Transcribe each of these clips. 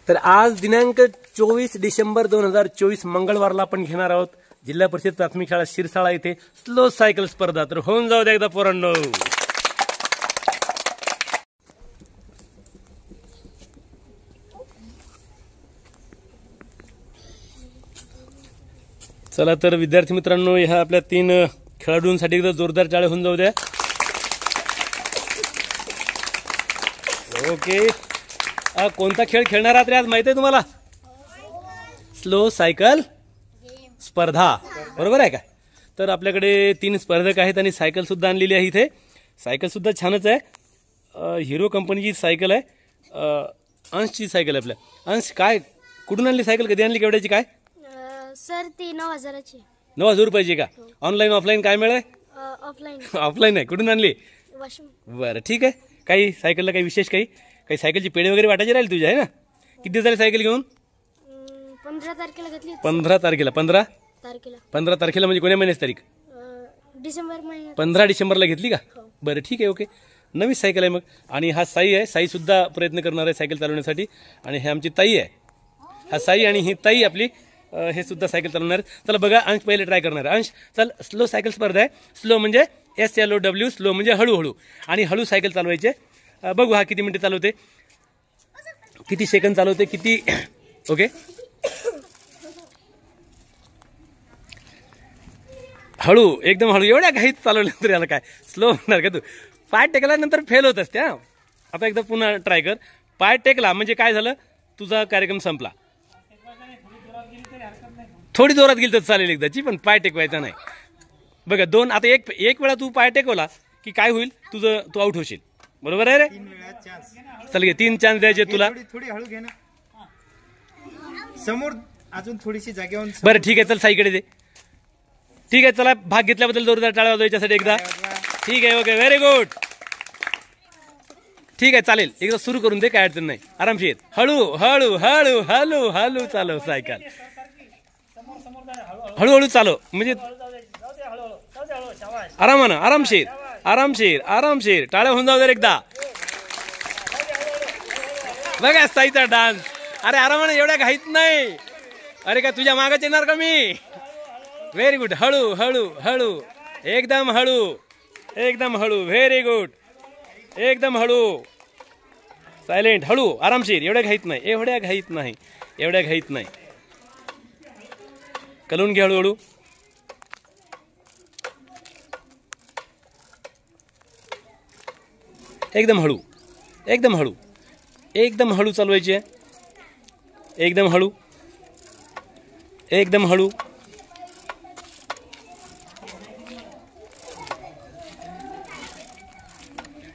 तर आज दिनांक 24 डिसेंबर 2024 मंगळवारला आपण घेणार आहोत जिल्हा परिषद प्राथमिक शाळा शिरसाळा येथे स्लो सायकल स्पर्धा. तर होऊन जाऊ द्या एकदा पोरांनो. चला तर विद्यार्थी मित्रांनो, ह्या आपल्या 3 खेळाडूंसाठी एकदा जोरदार टाळ्या होऊन जाऊ द्या. ओके, कोणता खेळ खेळणार आहात रे आज माहिती आहे तुम्हाला? स्लो सायकल स्पर्धा, बरोबर आहे का? तर आपल्याकडे 3 स्पर्धक आहेत आणि सायकल सुद्धा आणलेली आहे. इथे सायकल सुद्धा छानच आहे, हिरो कंपनीची सायकल आहे. अंशची सायकल आहे. आपल्या अंश, काय कुठून आणली सायकल, कधी आणली, केवढ्याची काय? सर ती 9,000ची. 9,000 रुपयाची का? ऑनलाईन ऑफलाईन काय मिळेल? ऑफलाईन. ऑफलाईन आहे. कुठून आणली? बरं ठीक आहे. काही सायकलला काही विशेष काही सायकलची पेढे वगैरे वाटायचे राहील तुझ्या, आहे ना? किती दिवस झाले सायकल घेऊन? 15 तारखेला घेतली. 15 तारखेला. 15 तारखेला म्हणजे कोण्या महिन्याची तारीख? डिसेंबर महिन्यात. 15 डिसेंबरला घेतली का? बरं ठीक आहे. ओके, नवीन सायकल आहे मग. आणि हा साई आहे. साई सुद्धा प्रयत्न करणार आहे सायकल चालवण्यासाठी. आणि हे आमची ताई आहे. हा साई आणि ही ताई आपली हे सुद्धा सायकल चालवणार. चला बघा, अंश पहिले ट्राय करणार. अंश चल, स्लो सायकल स्पर्धा आहे. स्लो म्हणजे SLOW, स्लो म्हणजे हळूहळू. आणि हळू सायकल चालवायचे. बघू हा किती मिनिटे चालवते, किती सेकंद चालवते, किती. ओके, हळू, एकदम हळू. एवढ्या घाईत चालवलं तर याला काय स्लो होणार का? तू पाय टेकल्यानंतर फेल होत असते. आता एकदा पुन्हा ट्राय कर. पाय टेकला म्हणजे काय झालं, तुझा कार्यक्रम संपला. थोडी जोरात गेली तर चालेल एकदाची, पण पाय टेकवायचा नाही. बघा 2, आता एक वेळा तू पाय टेकवला की काय होईल, तू आउट होशील. बरोबर आहे रे? 3 वेळा चान्स. चल घे, 3 चान्स द्यायचे तुला. थोडी हळू घे ना, समोर अजून थोडीशी जागेवर. बरं ठीक आहे, चल साईकडे दे. ठीक आहे, चला भाग घेतल्याबद्दल जोरदार टाळ्या वाजवायच्यासाठी एकदा. ठीक आहे, ओके, व्हेरी गुड. ठीक आहे, चालेल. एकदा सुरू करून दे, काय अडचण नाही. आरामशीर, हळू हळू हळू हळू हळू चालव सायकल. हळूहळू चालव म्हणजे आरामानं, आरामशीर आरामशीर आरामशीर. टाळ्या होऊन जाऊ दे एकदा. बघा साईचा डान्स. अरे आरामानं, एवढ्या घाईत नाही. अरे का तुझ्या मागच येणार का मी? Very good. हळू हळू हळू, एकदम हळू, एकदम हळू. व्हेरी गुड, एकदम हळू, सायलेंट, हळू, आरामशीर. एवढ्या घाईत नाही, एवढ्या घाईत नाही, एवढ्या घाईत नाही. कलून घे हळूहळू. एकदम हळू, एकदम हळू, एकदम हळू चालवायची आहे. एकदम हळू, एकदम हळू.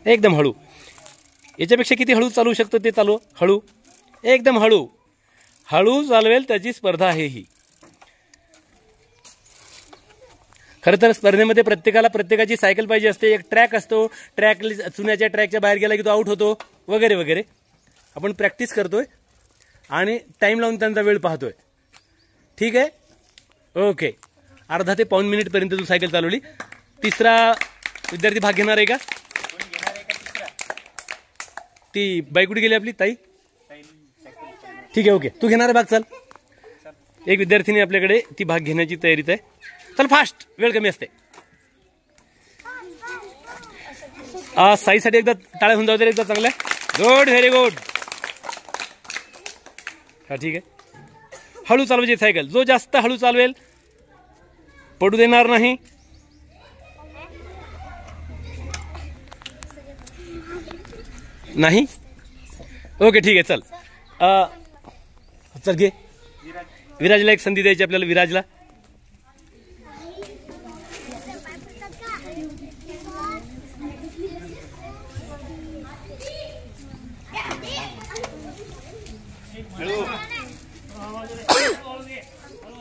एकदम हळू. याच्यापेक्षा किती हळू चालवू शकतो ते चालव. हळू, एकदम हळू. हळू चालवेल त्याची स्पर्धा आहे ही. खरं तर स्पर्धेमध्ये प्रत्येकाची सायकल पाहिजे असते. एक ट्रॅक असतो, ट्रॅक चुन्याच्या ट्रॅकच्या बाहेर गेला की तो आउट होतो, वगैरे वगैरे. आपण प्रॅक्टिस करतोय आणि टाइम लावून त्यांचा वेळ पाहतोय. ठीक आहे, ओके. अर्धा ते पाऊण मिनिटपर्यंत तू सायकल चालवली. तिसरा विद्यार्थी भाग घेणार आहे का? ती बाई कुठे गेली आपली ताई? ठीक आहे, ओके, तू घेणार भाग. चल, एक विद्यार्थिनी आपल्याकडे ती भाग घेण्याची तयारीत आहे. चल फास्ट, वेळ कमी असते. साईसाठी एकदा टाळ्या होऊन जाऊ दे एकदा. चांगलं, गुड, व्हेरी गुड. हा ठीक आहे. हळू चालवायची सायकल. जो जास्त हळू चालवेल पडू देणार नाही. नाही, ओके ठीक आहे. चल चल घे. विराजला एक संधी द्यायची आपल्याला. विराजला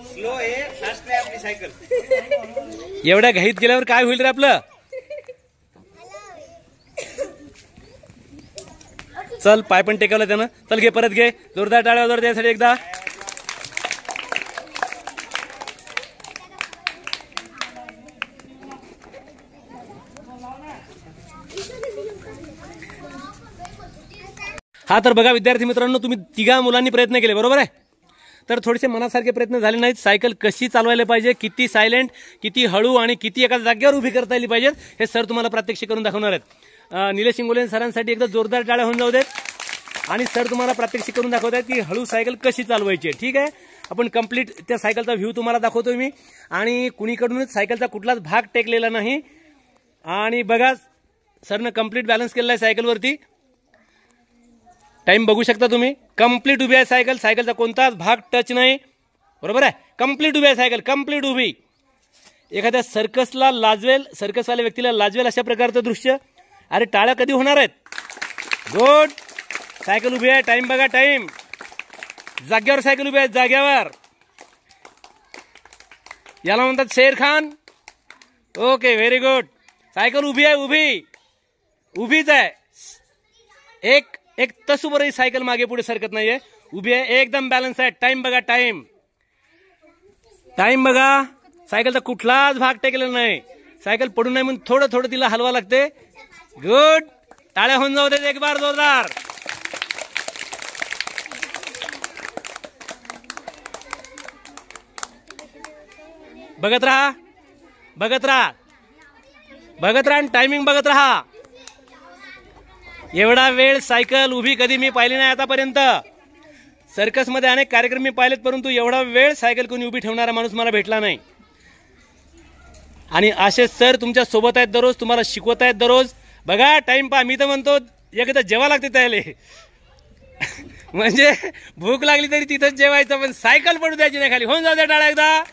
स्लो आहे, फास्ट आहे आपली सायकल. एवढ्या घाईत गेल्यावर काय होईल रे आपलं? चल, पाय पण टेकवला त्यानं. चल घे, परत घे. जोरदार टाळ्या वाजव त्यासाठी एकदा. हा तर बघा विद्यार्थी मित्रांनो, तुम्ही तिघा मुलांनी प्रयत्न केले, बरोबर आहे. तर थोडेसे मनासारखे प्रयत्न झाले नाहीत. सायकल कशी चालवायला पाहिजे, किती सायलेंट, किती हळू आणि किती एका जागेवर उभी करता आली पाहिजेत, हे सर तुम्हाला प्रात्यक्षिक करून दाखवणार आहेत. निलेश इंगोले सरांसाठी एकदा जोरदार टाळ्या होऊन जाऊ देत. आणि सर तुम्हाला प्रात्यक्षिक करून दाखवत आहेत की हळू सायकल कशी चालवायची आहे. ठीक आहे, आपण कंप्लीट त्या सायकलचा व्ह्यू तुम्हाला दाखवतोय मी. आणि कुणीकडूनच सायकलचा कुठलाच भाग टेकलेला नाही. आणि बघा सरनं कंप्लीट बॅलन्स केलेला आहे सायकलवरती. टाइम बघू शकता तुम्ही. कंप्लीट उभी आहे सायकल, सायकलचा कोणताच भाग टच नाही, बरोबर आहे. कंप्लीट उभी आहे सायकल, कंप्लीट उभी. एखाद्या सर्कसला लाजवेल, सर्कसवाल्या व्यक्तीला लाजवेल अशा प्रकारचं दृश्य. अरे टाळ्या कधी होणार आहेत? गुड, सायकल उभी आहे. टाइम बघा, टाइम. जाग्यावर सायकल उभी आहे, जाग्यावर. याला म्हणतात Sher Khan. Okay, very good. Cycle उभी आहे, उभी, उभीच आहे. एक तसूवरही सायकल मागे पुढे सरकत नाहीये, उभी आहे, एकदम बॅलन्स आहे. टाइम बघा, टाइम. टाइम बघा. सायकलचा कुठलाच भाग टेकलेला नाही. सायकल पडू नये म्हणून थोडं थोडं तिला हलवा लागते. गुड, टाळ्या होऊन जाऊ दे एक बार जोरदार. बघत राहा, बघत राहा, बघत राहा आणि टायमिंग बघत राहा. एवढा वेळ सायकल उभी कधी मी पाहिली नाही आतापर्यंत. सर्कसमध्ये अनेक कार्यक्रम मी पाहिलेत, परंतु एवढा वेळ सायकल कोणी उभी ठेवणारा माणूस मला भेटला नाही. आणि असे सर तुमच्या सोबत आहेत दररोज, तुम्हाला शिकवत आहेत दररोज. बघा टाइम पहा. मी तर म्हणतो एकदा जेवा लागते त्याले म्हणजे भूक लागली तरी तिथंच जेवायचं, पण सायकल पडू द्यायची नाही खाली. होऊन जाऊ द्या टाळा एकदा.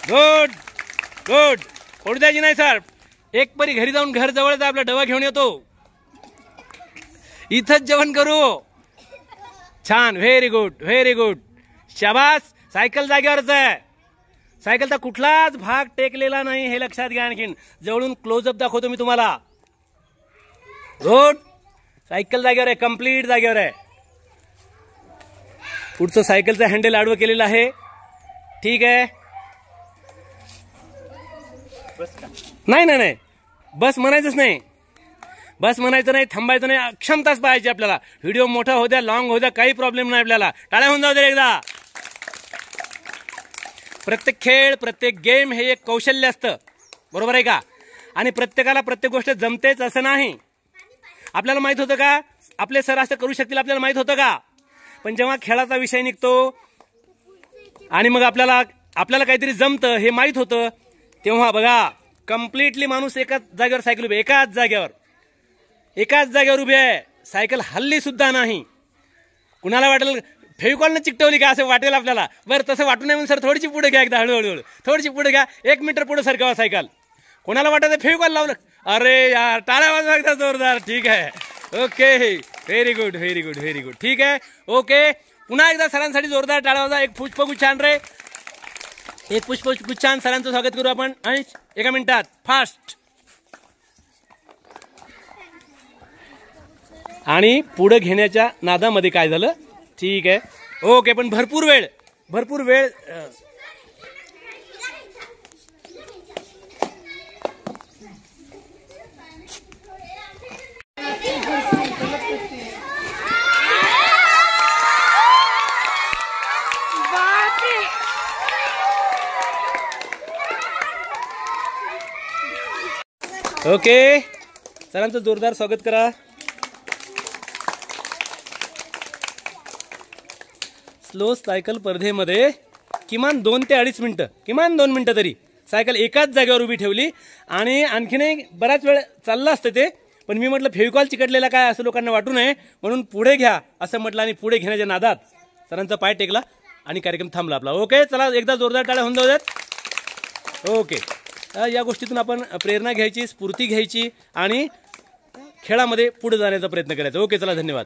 गुड गुड, पडू द्यायची नाही सर. एक परी घरी जाऊन घर जवळच आपला डबा घेऊन येतो, इथंच जेवण करू. छान, व्हेरी गुड, व्हेरी गुड, शाबास. सायकल जागेवरच आहे. सायकलचा कुठलाच भाग टेकलेला नाही हे लक्षात घ्या. आणखीन जवळून क्लोजअप दाखवतो मी तुम्हाला. गुड, सायकल जागेवर आहे, कंप्लीट जागेवर आहे. पुढचं सायकलचं हँडल आडवं केलेलं आहे. ठीक आहे. नाही नाही नाही, बस म्हणायचंच नाही, बस म्हणायचं नाही, थांबायचं नाही. क्षमताच पाहायची आपल्याला. व्हिडिओ मोठा हो द्या, लॉंग हो द्या, काही प्रॉब्लेम नाही आपल्याला. टाळ्या होऊन जाऊ दे एकदा. प्रत्येक खेळ, प्रत्येक गेम हे एक कौशल्य असतं, बरोबर आहे का. आणि प्रत्येकाला प्रत्येक गोष्ट जमतेच असं नाही. आपल्याला माहित होतं का आपले सर असं करू शकतील? आपल्याला माहित होतं का? पण जेव्हा खेळाचा विषय निघतो आणि मग आपल्याला काहीतरी जमतं हे माहित होतं, तेव्हा बघा कम्प्लिटली माणूस एकाच जागेवर सायकल उभी, एकाच जागेवर उभी आहे. सायकल हल्ली सुद्धा नाही. कुणाला वाटेल फेविकॉलनं चिकटवली का असं वाटेल आपल्याला. बरं तसं वाटू नये म्हणून सर थोडीशी पुढे घ्या, एकदा हळूहळू थोडीशी पुढे घ्या. 1 मीटर पुढे सरकावा सायकल. कोणाला वाटत फेविकॉल लावलं? अरे यार, टाळ्या वाजवा एकदा जोरदार. ठीक आहे, okay, very good, very good, very good. ठीक आहे, ओके. पुन्हा एकदा सरांसाठी जोरदार टाळ्या वाजवा. एक पुष्पगुच्छान रे, एक पुष्पगुच्छान. सरांचं स्वागत करू आपण 1 मिनिटात, फास्ट. आणि पुढे घेण्याच्या नादामध्ये काय झालं? ठीक आहे, ओके. पण भरपूर वेळ ओके. सरांचं जोरदार स्वागत करा. स्लो सायकल स्पर्धेमध्ये किमान 2 ते 2.5 मिनिटं, किमान 2 मिनिटं तरी सायकल एकाच जागेवर उभी ठेवली. आणि आणखीनही बराच वेळ चाललं असतं ते, पण मी म्हटलं फेविकॉल चिकटलेला काय असं लोकांना वाटू नये म्हणून पुढे घ्या असं म्हटलं. आणि पुढे घेण्याच्या नादात सरांचा पाय टेकला आणि कार्यक्रम थांबला आपला. ओके, चला एकदा जोरदार टाळ्या होऊन जाऊ देत. ओके, या गोष्टीतून आपण प्रेरणा घ्यायची, स्फूर्ती घ्यायची आणि खेळामध्ये पुढे जाण्याचा प्रयत्न करायचा. ओके, चला, धन्यवाद.